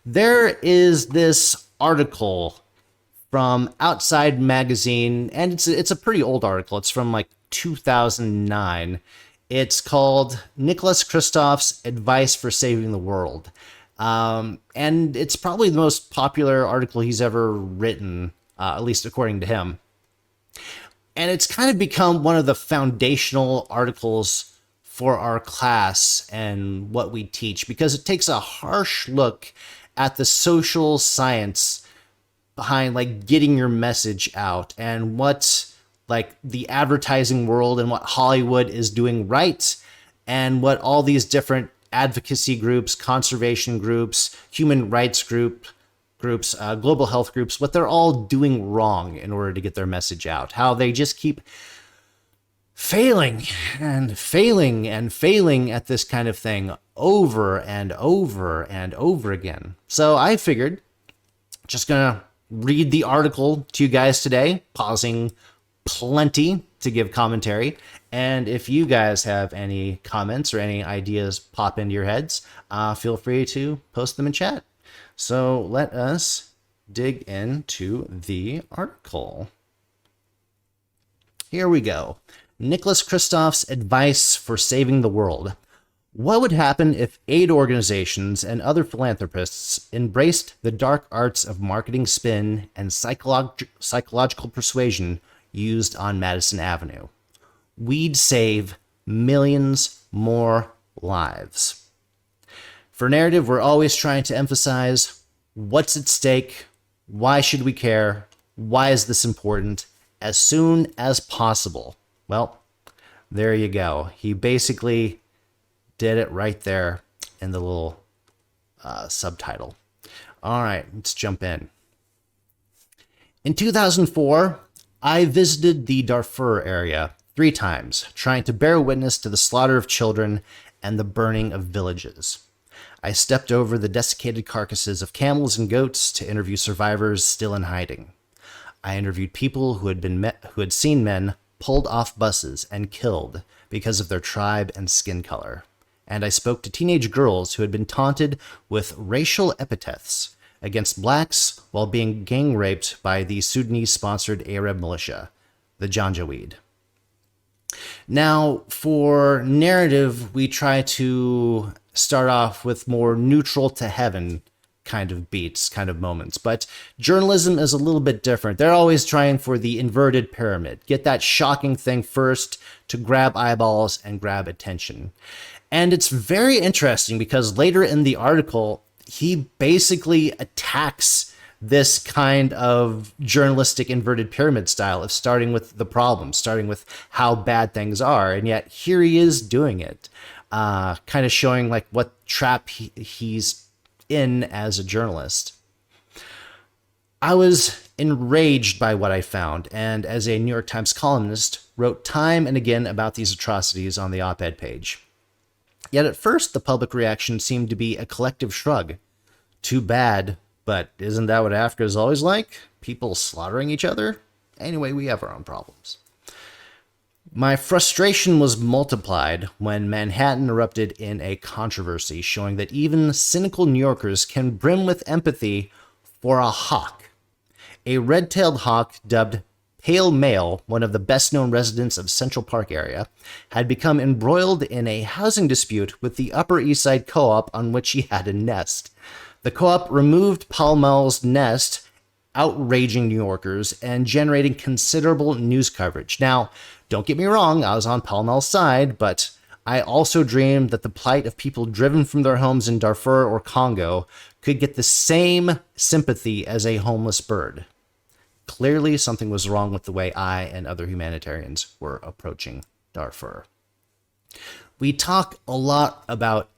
There is this article from Outside Magazine, and it's a pretty old article. It's from like 2009. It's called Nicholas Kristof's Advice for Saving the World. And it's probably the most popular article he's ever written, at least according to him. And it's kind of become one of the foundational articles for our class and what we teach, because it takes a harsh look at the social science behind like getting your message out and what like the advertising world and what Hollywood is doing right, and what all these different advocacy groups, conservation groups, human rights groups, global health groups, what they're all doing wrong in order to get their message out. How they just keep failing and failing and failing at this kind of thing over and over and over again. So I figured just gonna read the article to you guys today, pausing plenty to give commentary. And if you guys have any comments or any ideas pop into your heads, feel free to post them in chat. So let us dig into the article. Here we go. Nicholas Kristof's Advice for Saving the World. What would happen if aid organizations and other philanthropists embraced the dark arts of marketing spin and psychological persuasion used on Madison Avenue? We'd save millions more lives. For narrative, we're always trying to emphasize what's at stake, why should we care, why is this important, as soon as possible. Well, there you go. He basically did it right there in the little subtitle. All right, let's jump in. In 2004, I visited the Darfur area 3 times, trying to bear witness to the slaughter of children and the burning of villages. I stepped over the desiccated carcasses of camels and goats to interview survivors still in hiding. I interviewed people who had seen men pulled off buses and killed because of their tribe and skin color. And I spoke to teenage girls who had been taunted with racial epithets against blacks while being gang raped by the Sudanese-sponsored Arab militia, the Janjaweed. Now, for narrative, we try to start off with more neutral to heaven kind of beats, kind of moments. But journalism is a little bit different. They're always trying for the inverted pyramid. Get that shocking thing first to grab eyeballs and grab attention. And it's very interesting because later in the article, he basically attacks this kind of journalistic inverted pyramid style of starting with the problem, starting with how bad things are. And yet here he is doing it, kind of showing like what trap he's in as a journalist. I was enraged by what I found, and as a New York Times columnist, wrote time and again about these atrocities on the op-ed page. Yet at first, the public reaction seemed to be a collective shrug. Too bad, but isn't that what Africa is always like? People slaughtering each other? Anyway, we have our own problems. My frustration was multiplied when Manhattan erupted in a controversy showing that even cynical New Yorkers can brim with empathy for a hawk. A red-tailed hawk dubbed Pale Male, one of the best-known residents of Central Park area, had become embroiled in a housing dispute with the Upper East Side co-op on which he had a nest. The co-op removed Pall Mall's nest, outraging New Yorkers and generating considerable news coverage. Now, don't get me wrong, I was on Pall Mall's side, but I also dreamed that the plight of people driven from their homes in Darfur or Congo could get the same sympathy as a homeless bird. Clearly, something was wrong with the way I and other humanitarians were approaching Darfur. We talk a lot about,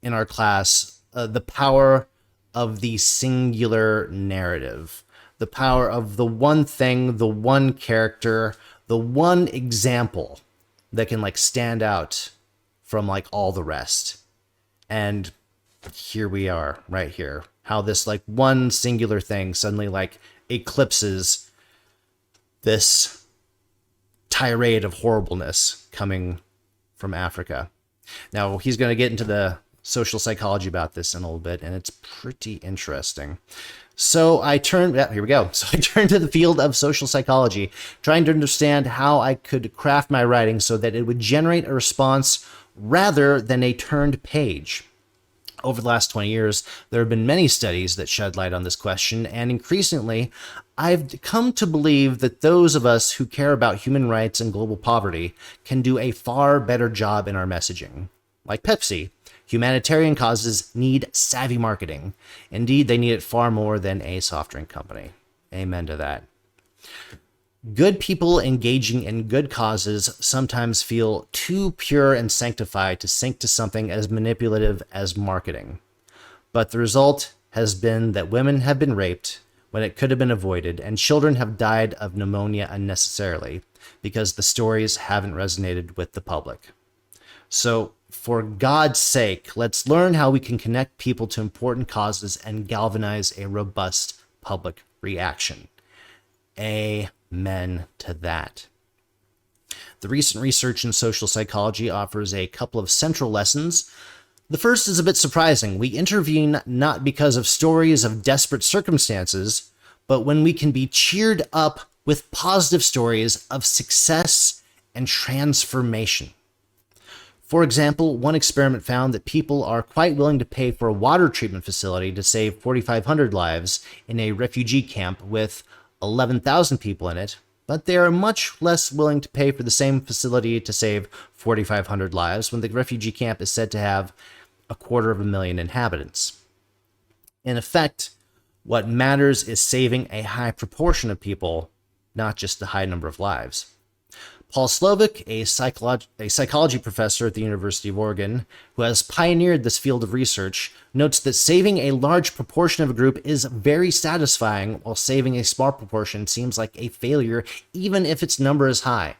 in our class, the power of the singular narrative, the power of the one thing, the one character, the one example that can like stand out from like all the rest. And here we are right here, how this like one singular thing suddenly like eclipses this tirade of horribleness coming from Africa. Now he's going to get into the social psychology about this in a little bit, and it's pretty interesting. So I turned, here we go. So I turned to the field of social psychology, trying to understand how I could craft my writing so that it would generate a response rather than a turned page. Over the last 20 years, there have been many studies that shed light on this question, and increasingly, I've come to believe that those of us who care about human rights and global poverty can do a far better job in our messaging. Like Pepsi, humanitarian causes need savvy marketing. Indeed, they need it far more than a soft drink company. Amen to that. Good people engaging in good causes sometimes feel too pure and sanctified to sink to something as manipulative as marketing. But the result has been that women have been raped when it could have been avoided, and children have died of pneumonia unnecessarily because the stories haven't resonated with the public. So, for God's sake, let's learn how we can connect people to important causes and galvanize a robust public reaction. Amen to that. The recent research in social psychology offers a couple of central lessons. The first is a bit surprising. We intervene not because of stories of desperate circumstances, but when we can be cheered up with positive stories of success and transformation. For example, one experiment found that people are quite willing to pay for a water treatment facility to save 4,500 lives in a refugee camp with 11,000 people in it, but they are much less willing to pay for the same facility to save 4,500 lives when the refugee camp is said to have 250,000 inhabitants. In effect, what matters is saving a high proportion of people, not just a high number of lives. Paul Slovic, a psychology professor at the University of Oregon, who has pioneered this field of research, notes that saving a large proportion of a group is very satisfying, while saving a small proportion seems like a failure, even if its number is high.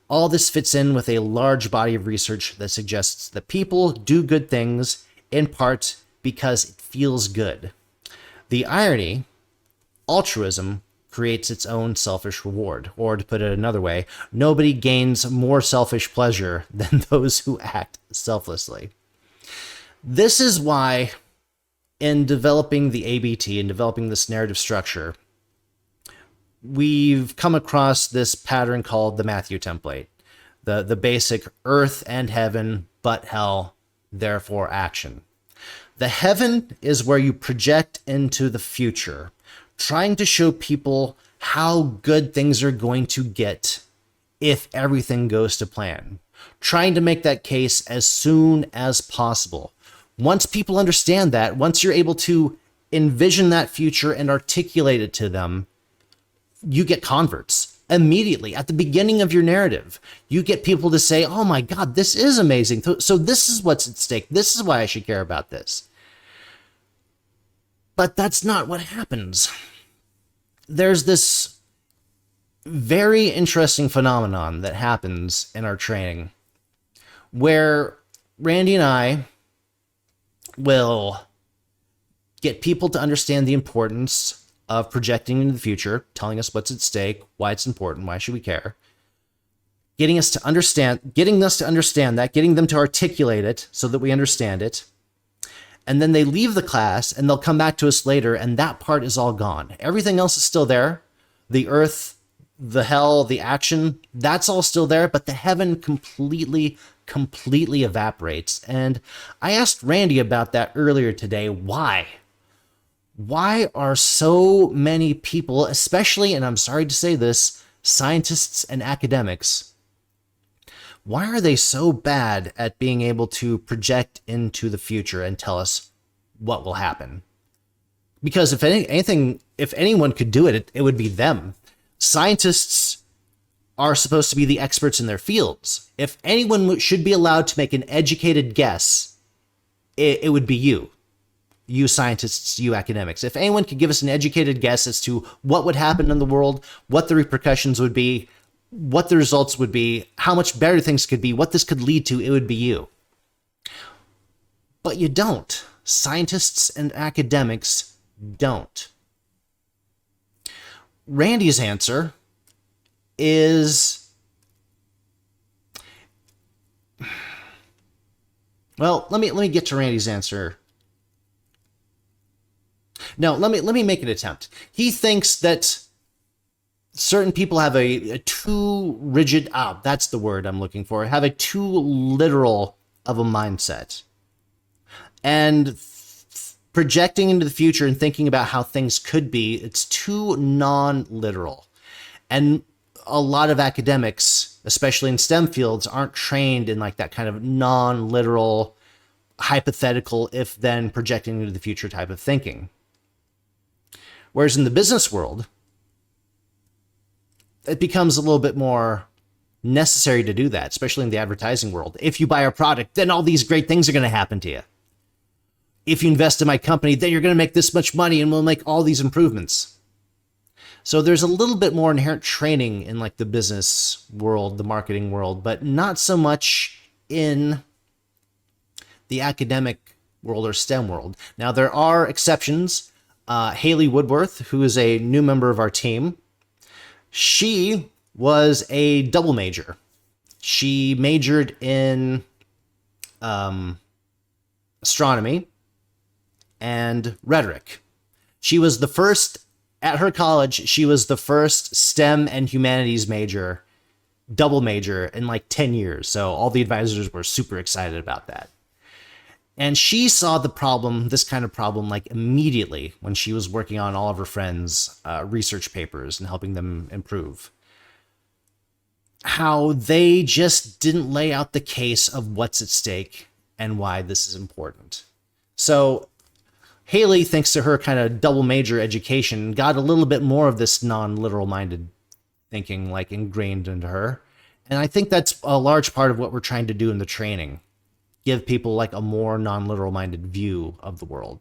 All this fits in with a large body of research that suggests that people do good things, in part because it feels good. The irony, altruism creates its own selfish reward. Or to put it another way, nobody gains more selfish pleasure than those who act selflessly. This is why, in developing the ABT and developing this narrative structure, we've come across this pattern called the Matthew template. The basic earth and heaven, but hell, therefore action. The heaven is where you project into the future, trying to show people how good things are going to get if everything goes to plan. Trying to make that case as soon as possible. Once people understand that, once you're able to envision that future and articulate it to them, you get converts. Immediately, at the beginning of your narrative, you get people to say, oh my God, this is amazing. So this is what's at stake. This is why I should care about this. But that's not what happens. There's this very interesting phenomenon that happens in our training where Randy and I will get people to understand the importance of projecting into the future, telling us what's at stake, why it's important, why should we care, getting us to understand that, getting them to articulate it so that we understand it. And then they leave the class and they'll come back to us later and that part is all gone. Everything else is still there. The earth, the hell, the action, that's all still there, but the heaven completely evaporates. And I asked Randy about that earlier today. Why? Why are so many people, especially, and I'm sorry to say this, scientists and academics, why are they so bad at being able to project into the future and tell us what will happen? Because if anyone could do it, it would be them. Scientists are supposed to be the experts in their fields. If anyone should be allowed to make an educated guess, it would be you. You scientists, you academics. If anyone could give us an educated guess as to what would happen in the world, what the repercussions would be, what the results would be, how much better things could be, what this could lead to, it would be you. But you don't. Scientists and academics don't. Randy's answer is Well, let me get to Randy's answer. No, let me make an attempt. He thinks that certain people have a too rigid, that's the word I'm looking for, have a too literal of a mindset. And projecting into the future and thinking about how things could be, it's too non-literal. And a lot of academics, especially in STEM fields, aren't trained in like that kind of non-literal, hypothetical, if-then projecting into the future type of thinking. Whereas in the business world, it becomes a little bit more necessary to do that, especially in the advertising world. If you buy our product, then all these great things are going to happen to you. If you invest in my company, then you're going to make this much money and we'll make all these improvements. So there's a little bit more inherent training in like the business world, the marketing world, but not so much in the academic world or STEM world. Now, there are exceptions. Haley Woodworth, who is a new member of our team, she was a double major. She majored in astronomy and rhetoric. She was the first, at her college, she was the first STEM and humanities major, double major in like 10 years. So all the advisors were super excited about that. And she saw the problem, this kind of problem, like immediately when she was working on all of her friends' research papers and helping them improve. How they just didn't lay out the case of what's at stake and why this is important. So Haley, thanks to her kind of double major education, got a little bit more of this non-literal minded thinking like ingrained into her. And I think that's a large part of what we're trying to do in the training. Give people like a more non-literal minded view of the world.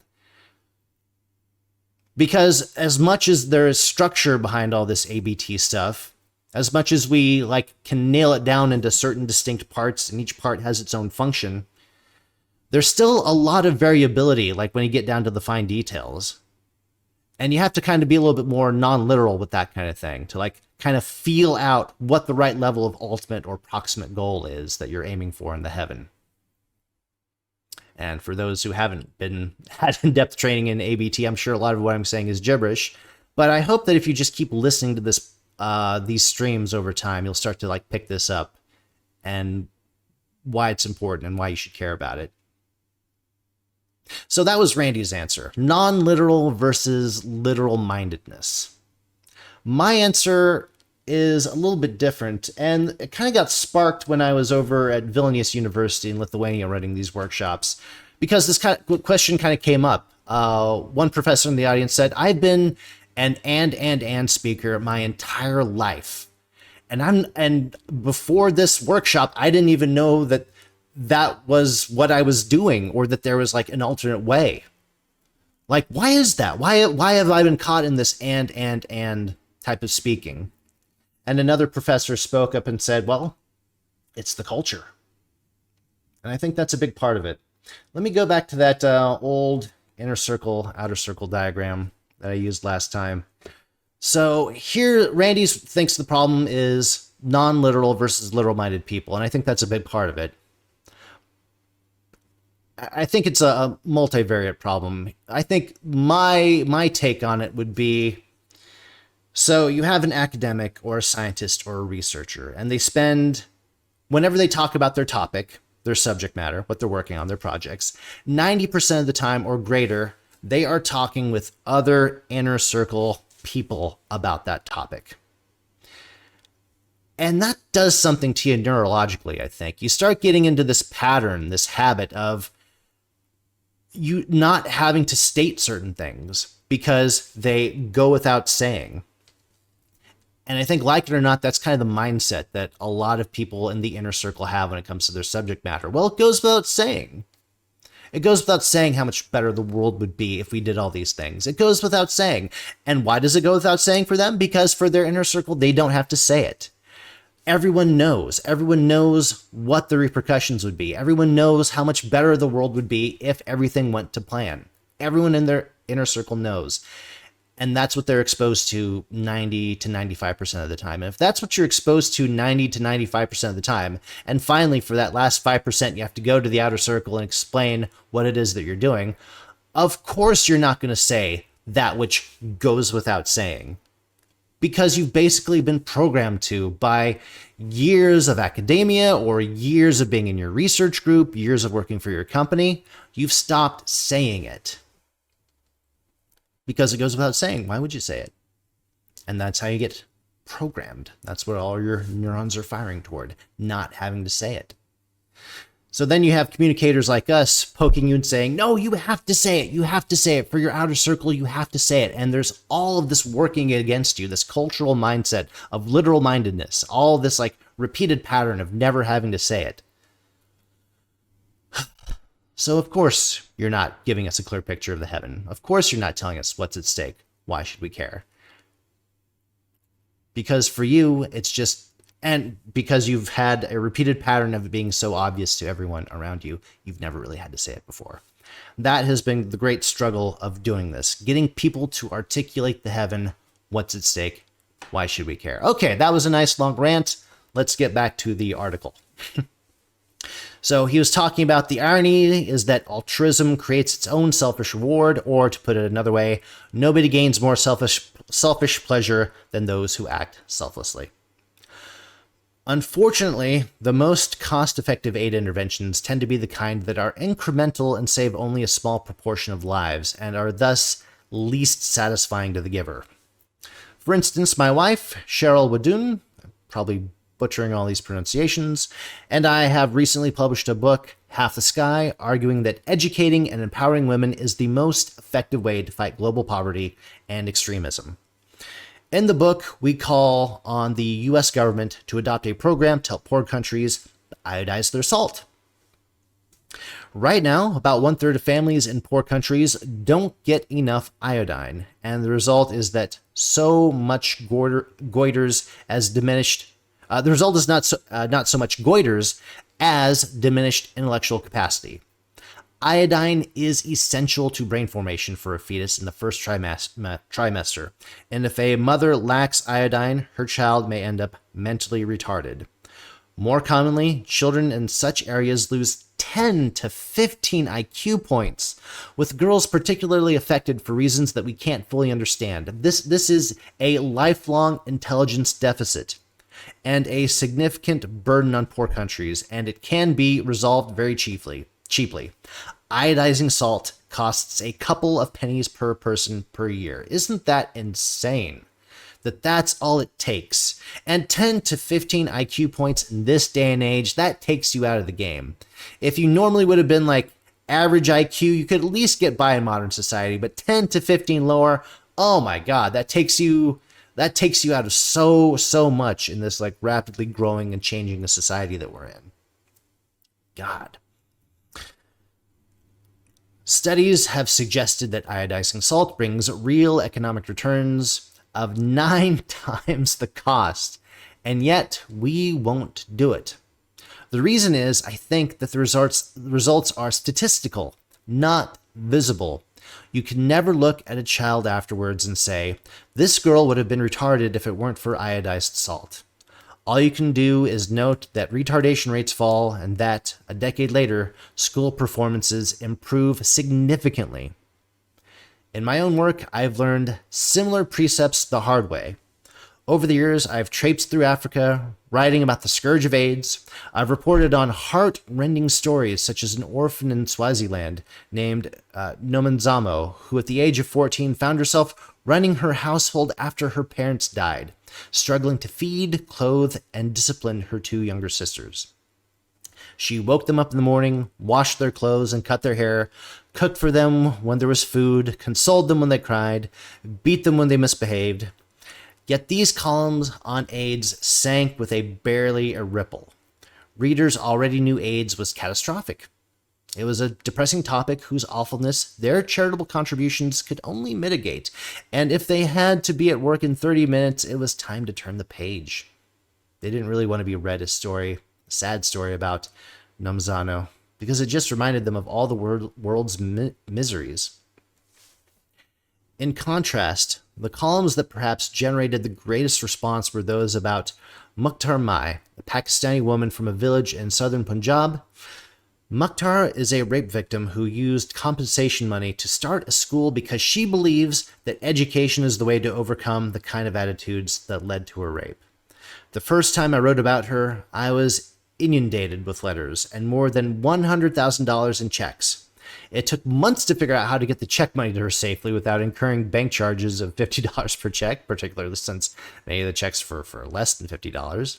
Because as much as there is structure behind all this ABT stuff, as much as we like can nail it down into certain distinct parts and each part has its own function, there's still a lot of variability, like when you get down to the fine details. And you have to kind of be a little bit more non-literal with that kind of thing to like kind of feel out what the right level of ultimate or proximate goal is that you're aiming for in the heaven. And for those who haven't had in-depth training in ABT, I'm sure a lot of what I'm saying is gibberish. But I hope that if you just keep listening to this, these streams over time, you'll start to like pick this up and why it's important and why you should care about it. So that was Randy's answer. Non-literal versus literal-mindedness. My answer is a little bit different, and it kind of got sparked when I was over at Vilnius University in Lithuania running these workshops, because this kind of question kind of came up. One professor in the audience said, I've been an and speaker my entire life. And before this workshop, I didn't even know that that was what I was doing or that there was like an alternate way. Like, why is that? Why have I been caught in this and type of speaking? And another professor spoke up and said, well, it's the culture. And I think that's a big part of it. Let me go back to that old inner circle, outer circle diagram that I used last time. So here, Randy thinks the problem is non-literal versus literal-minded people. And I think that's a big part of it. I think it's a multivariate problem. I think my take on it would be, so you have an academic or a scientist or a researcher, and they spend, whenever they talk about their topic, their subject matter, what they're working on, their projects, 90% of the time or greater, they are talking with other inner circle people about that topic. And that does something to you neurologically, I think. You start getting into this pattern, this habit of you not having to state certain things because they go without saying. And I think, like it or not, that's kind of the mindset that a lot of people in the inner circle have when it comes to their subject matter. Well, it goes without saying. It goes without saying how much better the world would be if we did all these things. It goes without saying. And why does it go without saying for them? Because for their inner circle, they don't have to say it. Everyone knows. Everyone knows what the repercussions would be. Everyone knows how much better the world would be if everything went to plan. Everyone in their inner circle knows. And that's what they're exposed to 90 to 95% of the time. And if that's what you're exposed to 90 to 95% of the time, and finally for that last 5%, you have to go to the outer circle and explain what it is that you're doing, of course you're not going to say that which goes without saying. Because you've basically been programmed to by years of academia or years of being in your research group, years of working for your company, you've stopped saying it. Because it goes without saying. Why would you say it? And that's how you get programmed. That's what all your neurons are firing toward, not having to say it. So then you have communicators like us poking you and saying, no, you have to say it. You have to say it. For your outer circle, you have to say it. And there's all of this working against you, this cultural mindset of literal mindedness, all this like repeated pattern of never having to say it. So of course you're not giving us a clear picture of the heaven. Of course you're not telling us what's at stake. Why should we care? Because for you, it's just, and because you've had a repeated pattern of it being so obvious to everyone around you, you've never really had to say it before. That has been the great struggle of doing this, getting people to articulate the heaven, what's at stake, why should we care? Okay, that was a nice long rant. Let's get back to the article. So he was talking about the irony is that altruism creates its own selfish reward, or to put it another way, nobody gains more selfish pleasure than those who act selflessly. Unfortunately, the most cost-effective aid interventions tend to be the kind that are incremental and save only a small proportion of lives, and are thus least satisfying to the giver. For instance, my wife, Cheryl Wadoon, probably butchering all these pronunciations, and I have recently published a book, Half the Sky, arguing that educating and empowering women is the most effective way to fight global poverty and extremism. In the book, we call on the US government to adopt a program to help poor countries iodize their salt. Right now, about 1/3 of families in poor countries don't get enough iodine, and the result is that so much goiters as diminished. The result is not so much goiters as diminished intellectual capacity. Iodine is essential to brain formation for a fetus in the first trimester, and if a mother lacks iodine, her child may end up mentally retarded. More commonly, children in such areas lose 10 to 15 IQ points, with girls particularly affected for reasons that we can't fully understand. This is a lifelong intelligence deficit and a significant burden on poor countries, and it can be resolved very cheaply. Iodizing salt costs a couple of pennies per person per year. Isn't that insane? That's all it takes. And 10 to 15 IQ points in this day and age, that takes you out of the game. If you normally would have been like average IQ, you could at least get by in modern society, but 10 to 15 lower, oh my God, that takes you out of so much in this like rapidly growing and changing the society that we're in. God. Studies have suggested that iodizing salt brings real economic returns of 9 times the cost, and yet we won't do it. The reason is, I think that the results are statistical, not visible. You can never look at a child afterwards and say, this girl would have been retarded if it weren't for iodized salt. All you can do is note that retardation rates fall and that, a decade later, school performances improve significantly. In my own work, I've learned similar precepts the hard way. Over the years, I've traipsed through Africa, writing about the scourge of AIDS. I've reported on heart-rending stories, such as an orphan in Swaziland named Nomenzamo, who at the age of 14 found herself running her household after her parents died, struggling to feed, clothe, and discipline her 2 younger sisters. She woke them up in the morning, washed their clothes and cut their hair, cooked for them when there was food, consoled them when they cried, beat them when they misbehaved. Yet these columns on AIDS sank with barely a ripple. Readers already knew AIDS was catastrophic. It was a depressing topic whose awfulness their charitable contributions could only mitigate, and if they had to be at work in 30 minutes, it was time to turn the page. They didn't really want to be read a sad story about Nomzano, because it just reminded them of all the world's miseries. In contrast, The columns that perhaps generated the greatest response were those about Mukhtar Mai, a Pakistani woman from a village in southern Punjab. Mukhtar is a rape victim who used compensation money to start a school because she believes that education is the way to overcome the kind of attitudes that led to her rape. The first time I wrote about her, I was inundated with letters and more than $100,000 in checks. It took months to figure out how to get the check money to her safely without incurring bank charges of $50 per check, particularly since many of the checks for less than $50.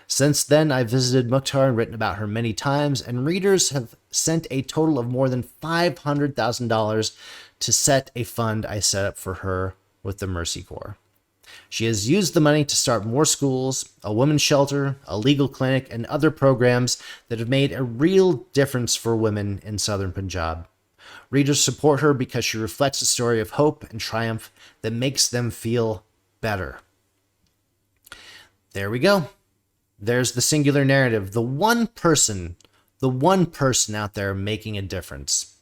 Since then, I've visited Mukhtar and written about her many times, and readers have sent a total of more than $500,000 to set a fund I set up for her with the Mercy Corps. She has used the money to start more schools, a women's shelter, a legal clinic, and other programs that have made a real difference for women in southern Punjab. Readers support her because she reflects a story of hope and triumph that makes them feel better. There we go. There's the singular narrative, the one person out there making a difference.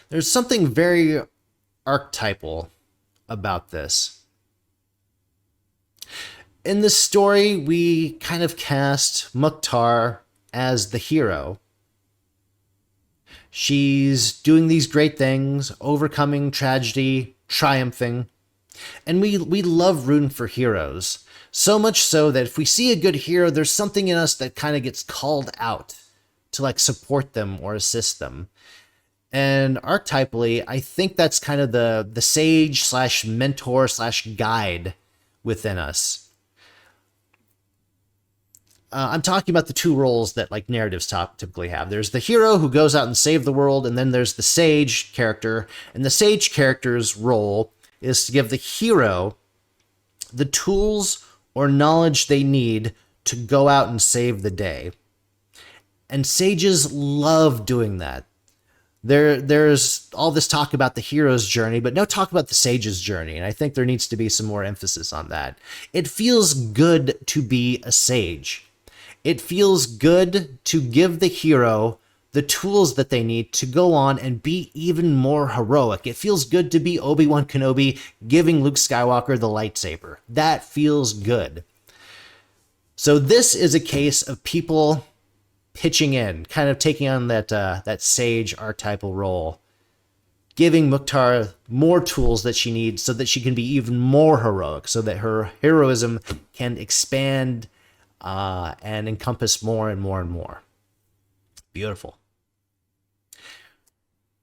There's something very archetypal about this. In this story, we kind of cast Mukhtar as the hero. She's doing these great things, overcoming tragedy, triumphing. And we love rooting for heroes. So much so that if we see a good hero, there's something in us that kind of gets called out to like support them or assist them. And archetypally, I think that's kind of the sage / mentor / guide within us. I'm talking about the two roles that like narratives typically have. There's the hero who goes out and saves the world, and then there's the sage character. And the sage character's role is to give the hero the tools or knowledge they need to go out and save the day. And sages love doing that. There's all this talk about the hero's journey, but no talk about the sage's journey. And I think there needs to be some more emphasis on that. It feels good to be a sage. It feels good to give the hero the tools that they need to go on and be even more heroic. It feels good to be Obi-Wan Kenobi giving Luke Skywalker the lightsaber. That feels good. So this is a case of people pitching in, kind of taking on that sage archetypal role, giving Mukhtar more tools that she needs so that she can be even more heroic, so that her heroism can expand and encompass more and more and more. Beautiful.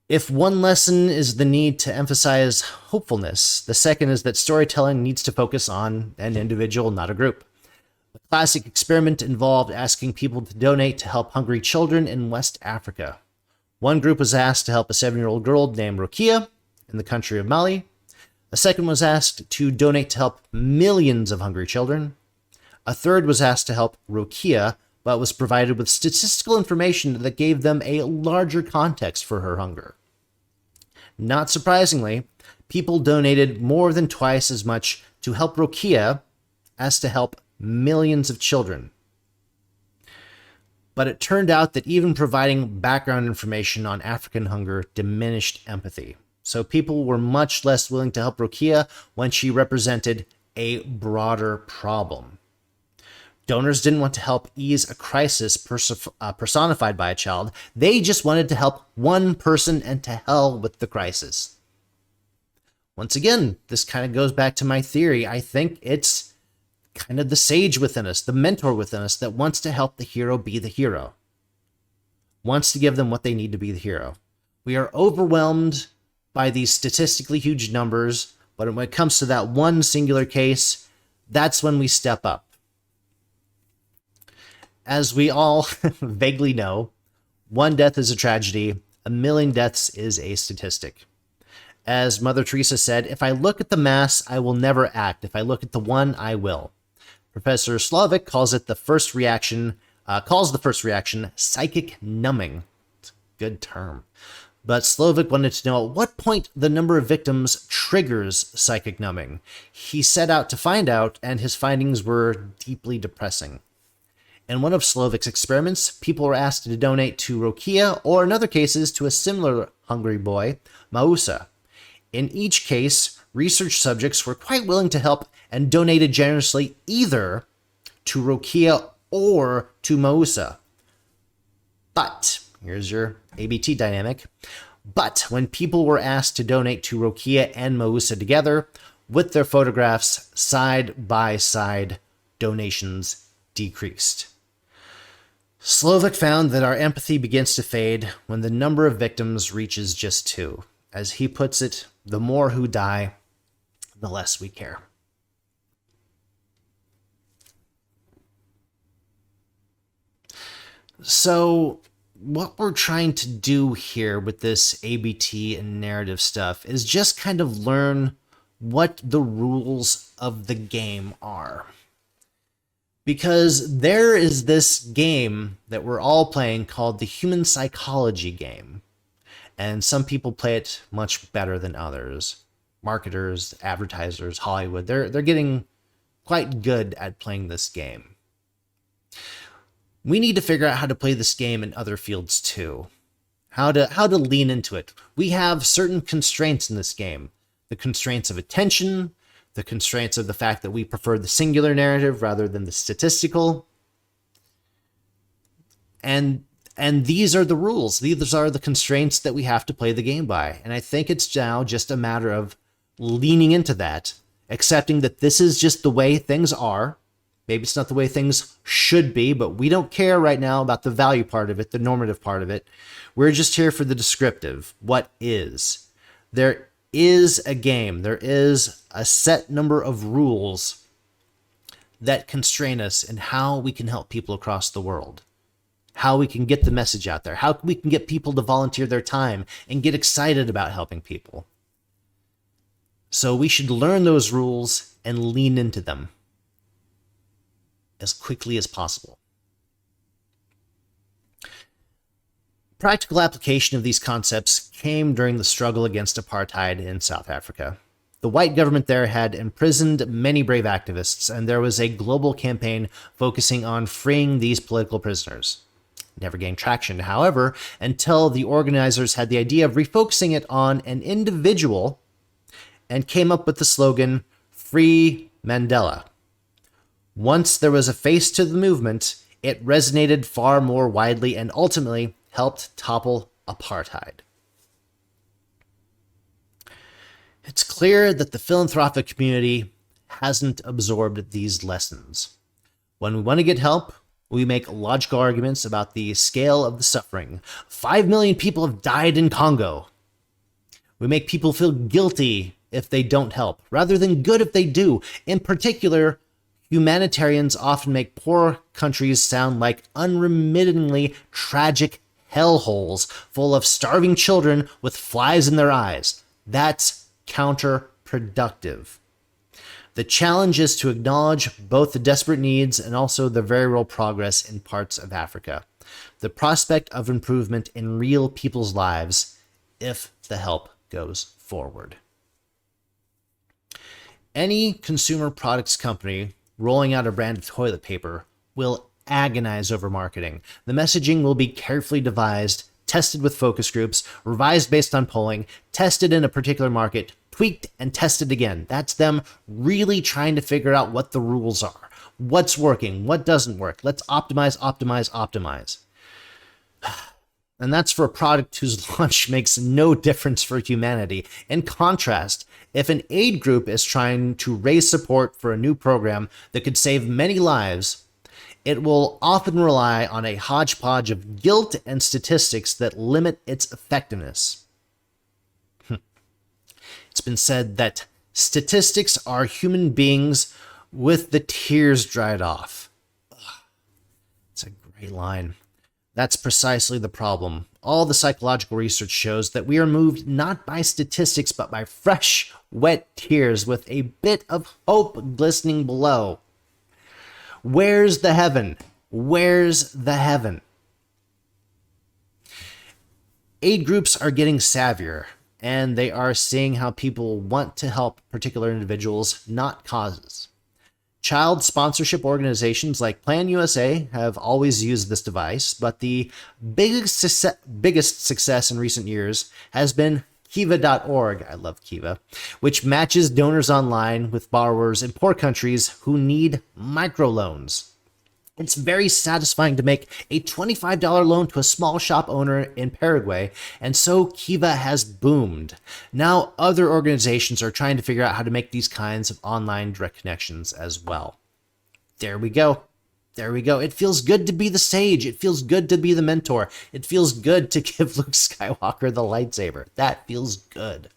If one lesson is the need to emphasize hopefulness, the second is that storytelling needs to focus on an individual, not a group. The classic experiment involved asking people to donate to help hungry children in West Africa. One group was asked to help a 7-year-old girl named Rokia in the country of Mali. A second was asked to donate to help millions of hungry children. A third was asked to help Rokia, but was provided with statistical information that gave them a larger context for her hunger. Not surprisingly, people donated more than twice as much to help Rokia as to help millions of children. But it turned out that even providing background information on African hunger diminished empathy. So people were much less willing to help Rokia when she represented a broader problem. Donors didn't want to help ease a crisis personified by a child. They just wanted to help one person, and to hell with the crisis. Once again, this kind of goes back to my theory. I think it's kind of the sage within us, the mentor within us that wants to help the hero be the hero. Wants to give them what they need to be the hero. We are overwhelmed by these statistically huge numbers, but when it comes to that one singular case, that's when we step up. As we all vaguely know, one death is a tragedy, 1,000,000 deaths is a statistic. As Mother Teresa said, if I look at the mass, I will never act. If I look at the one, I will. Professor Slovic calls the first reaction psychic numbing. It's a good term. But Slovic wanted to know at what point the number of victims triggers psychic numbing. He set out to find out, and his findings were deeply depressing. In one of Slovic's experiments, people were asked to donate to Rokia, or in other cases, to a similar hungry boy, Mausa. In each case, research subjects were quite willing to help and donated generously either to Rokia or to Moussa. But, here's your ABT dynamic, but when people were asked to donate to Rokia and Moussa together, with their photographs side by side, donations decreased. Slovak found that our empathy begins to fade when the number of victims reaches just 2. As he puts it, the more who die, the less we care. So, what we're trying to do here with this ABT and narrative stuff is just kind of learn what the rules of the game are. Because there is this game that we're all playing called the human psychology game. And some people play it much better than others. Marketers, advertisers, Hollywood, they're getting quite good at playing this game. We need to figure out how to play this game in other fields too. How to lean into it. We have certain constraints in this game. The constraints of attention, the constraints of the fact that we prefer the singular narrative rather than the statistical. And these are the rules. These are the constraints that we have to play the game by. And I think it's now just a matter of leaning into that, accepting that this is just the way things are. Maybe it's not the way things should be, but we don't care right now about the value part of it, the normative part of it. We're just here for the descriptive, what is. There is a game. There is a set number of rules that constrain us in how we can help people across the world, how we can get the message out there, how we can get people to volunteer their time and get excited about helping people. So we should learn those rules and lean into them as quickly as possible. Practical application of these concepts came during the struggle against apartheid in South Africa. The white government there had imprisoned many brave activists, and there was a global campaign focusing on freeing these political prisoners. It never gained traction, however, until the organizers had the idea of refocusing it on an individual and came up with the slogan, "Free Mandela." Once there was a face to the movement, it resonated far more widely and ultimately helped topple apartheid. It's clear that the philanthropic community hasn't absorbed these lessons. When we want to get help, we make logical arguments about the scale of the suffering. 5 million people have died in Congo. We make people feel guilty if they don't help, rather than good if they do. In particular, humanitarians often make poor countries sound like unremittingly tragic hellholes full of starving children with flies in their eyes. That's counterproductive. The challenge is to acknowledge both the desperate needs and also the very real progress in parts of Africa. The prospect of improvement in real people's lives if the help goes forward. Any consumer products company rolling out a brand of toilet paper will agonize over marketing. The messaging will be carefully devised, tested with focus groups, revised based on polling, tested in a particular market, tweaked and tested again. That's them really trying to figure out what the rules are, what's working, what doesn't work. Let's optimize, optimize, optimize. And that's for a product whose launch makes no difference for humanity. In contrast, if an aid group is trying to raise support for a new program that could save many lives, it will often rely on a hodgepodge of guilt and statistics that limit its effectiveness. It's been said that statistics are human beings with the tears dried off. It's a great line. That's precisely the problem. All the psychological research shows that we are moved not by statistics, but by fresh, wet tears with a bit of hope glistening below. Where's the heaven? Where's the heaven? Aid groups are getting savvier, and they are seeing how people want to help particular individuals, not causes. Child sponsorship organizations like Plan USA have always used this device, but the biggest success in recent years has been Kiva.org, I love Kiva, which matches donors online with borrowers in poor countries who need microloans. It's very satisfying to make a $25 loan to a small shop owner in Paraguay, and so Kiva has boomed. Now other organizations are trying to figure out how to make these kinds of online direct connections as well. There we go. There we go. It feels good to be the sage. It feels good to be the mentor. It feels good to give Luke Skywalker the lightsaber. That feels good.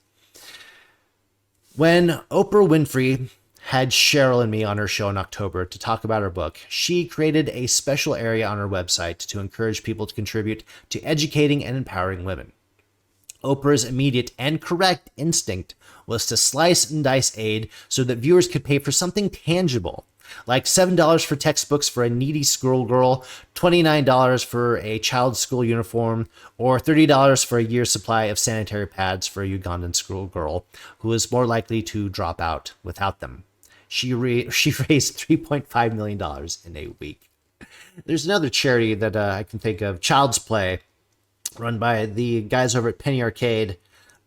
When Oprah Winfrey had Cheryl and me on her show in October to talk about her book, she created a special area on her website to encourage people to contribute to educating and empowering women. Oprah's immediate and correct instinct was to slice and dice aid so that viewers could pay for something tangible, like $7 for textbooks for a needy schoolgirl, $29 for a child's school uniform, or $30 for a year's supply of sanitary pads for a Ugandan schoolgirl who is more likely to drop out without them. She raised $3.5 million in a week. There's another charity that I can think of, Child's Play, run by the guys over at Penny Arcade.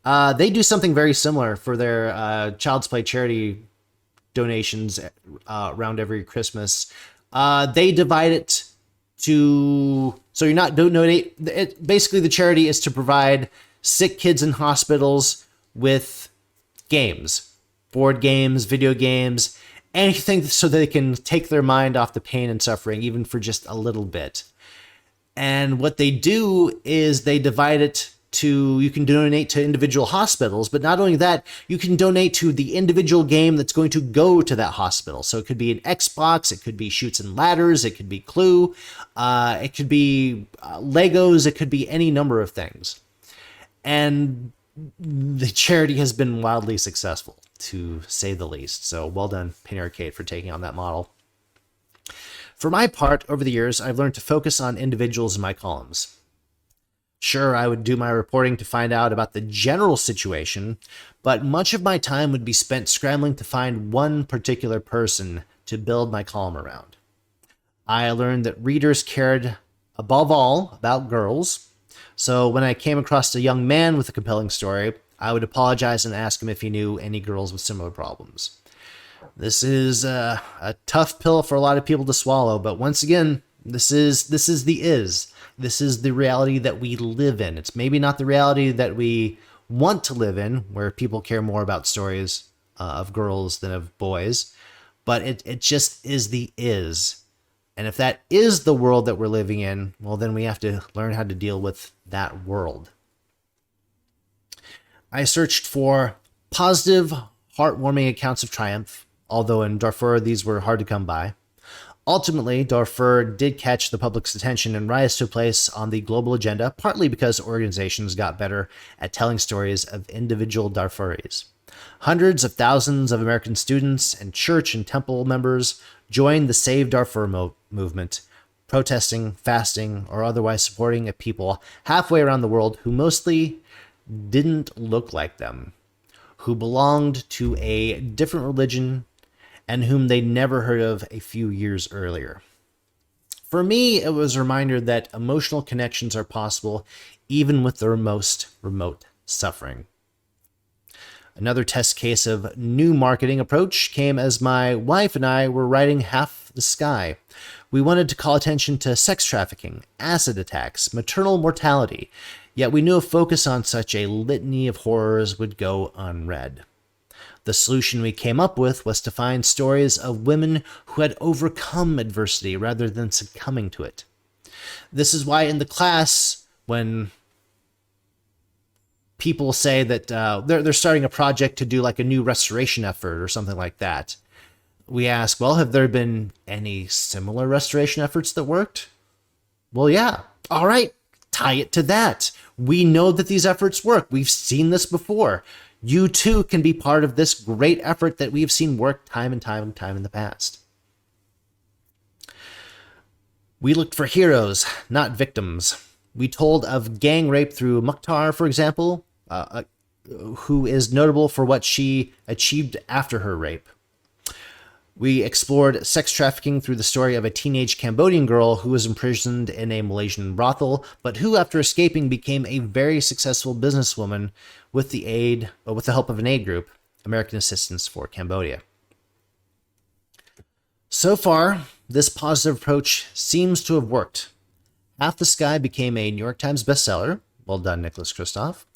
They do something very similar for their Child's Play charity donations around every Christmas. They divide it to, so you're not donate. Basically, the charity is to provide sick kids in hospitals with games, board games, video games, anything so they can take their mind off the pain and suffering, even for just a little bit. And what they do is they divide it to, you can donate to individual hospitals, but not only that, you can donate to the individual game that's going to go to that hospital. So it could be an Xbox, it could be Chutes and Ladders, it could be Clue, it could be Legos, it could be any number of things. And the charity has been wildly successful, to say the least. So well done, Penny Arcade, for taking on that model. For my part, over the years, I've learned to focus on individuals in my columns. Sure, I would do my reporting to find out about the general situation, but much of my time would be spent scrambling to find one particular person to build my column around. I learned that readers cared above all about girls, so when I came across a young man with a compelling story, I would apologize and ask him if he knew any girls with similar problems. This is a tough pill for a lot of people to swallow, but once again, this is the is. This is the reality that we live in. It's maybe not the reality that we want to live in, where people care more about stories of girls than of boys, but it just is the is. And if that is the world that we're living in, well, then we have to learn how to deal with that world. I searched for positive, heartwarming accounts of triumph, although in Darfur these were hard to come by. Ultimately, Darfur did catch the public's attention and rise to a place on the global agenda, partly because organizations got better at telling stories of individual Darfuris. Hundreds of thousands of American students and church and temple members joined the Save Darfur movement, protesting, fasting, or otherwise supporting a people halfway around the world who mostly didn't look like them, who belonged to a different religion, and whom they'd never heard of a few years earlier. For me, it was a reminder that emotional connections are possible even with the most remote suffering. Another test case of new marketing approach came as my wife and I were writing Half the Sky. We wanted to call attention to sex trafficking, acid attacks, maternal mortality, yet we knew a focus on such a litany of horrors would go unread. The solution we came up with was to find stories of women who had overcome adversity rather than succumbing to it. This is why in the class, when people say that they're starting a project to do like a new restoration effort or something like that, we ask, well, have there been any similar restoration efforts that worked? Well, yeah. All right, tie it to that. We know that these efforts work. We've seen this before. You too can be part of this great effort that we've seen work time and time and time in the past. We looked for heroes, not victims. We told of gang rape through Mukhtar, for example, who is notable for what she achieved after her rape. We explored sex trafficking through the story of a teenage Cambodian girl who was imprisoned in a Malaysian brothel, but who, after escaping, became a very successful businesswoman with the help of an aid group, American Assistance for Cambodia. So far, this positive approach seems to have worked. Half the Sky became a New York Times bestseller, well done, Nicholas Kristof,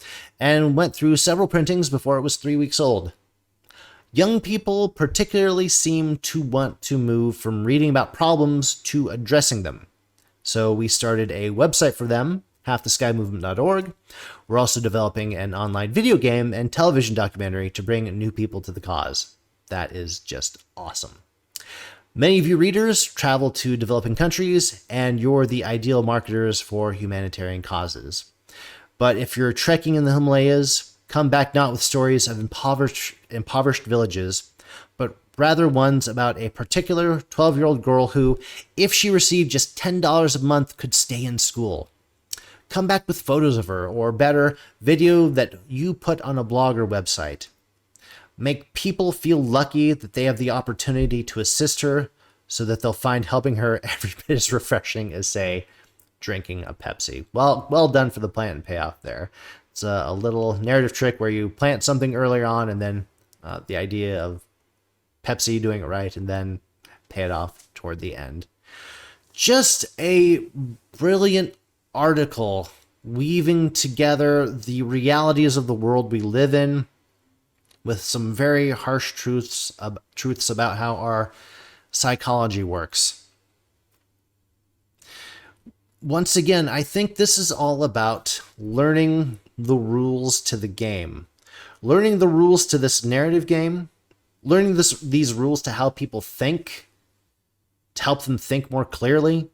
and went through several printings before it was 3 weeks old. Young people particularly seem to want to move from reading about problems to addressing them. So we started a website for them, halftheskymovement.org. We're also developing an online video game and television documentary to bring new people to the cause. That is just awesome. Many of you readers travel to developing countries, and you're the ideal marketers for humanitarian causes. But if you're trekking in the Himalayas, come back not with stories of impoverished villages, but rather ones about a particular 12-year-old girl who, if she received just $10 a month, could stay in school. Come back with photos of her, or better, video that you put on a blog or website. Make people feel lucky that they have the opportunity to assist her, so that they'll find helping her every bit as refreshing as, say, drinking a Pepsi. Well done for the plant and payoff there. It's a little narrative trick where you plant something earlier on, and then the idea of Pepsi doing it right, and then pay it off toward the end. Just a brilliant article weaving together the realities of the world we live in with some very harsh truths about how our psychology works. Once again, I think this is all about learning the rules to the game. Learning the rules to this narrative game, learning these rules to how people think, to help them think more clearly,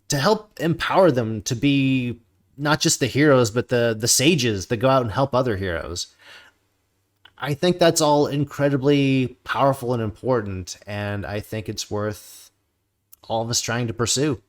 to help empower them to be not just the heroes, but the sages that go out and help other heroes. I think that's all incredibly powerful and important, and I think it's worth all of us trying to pursue.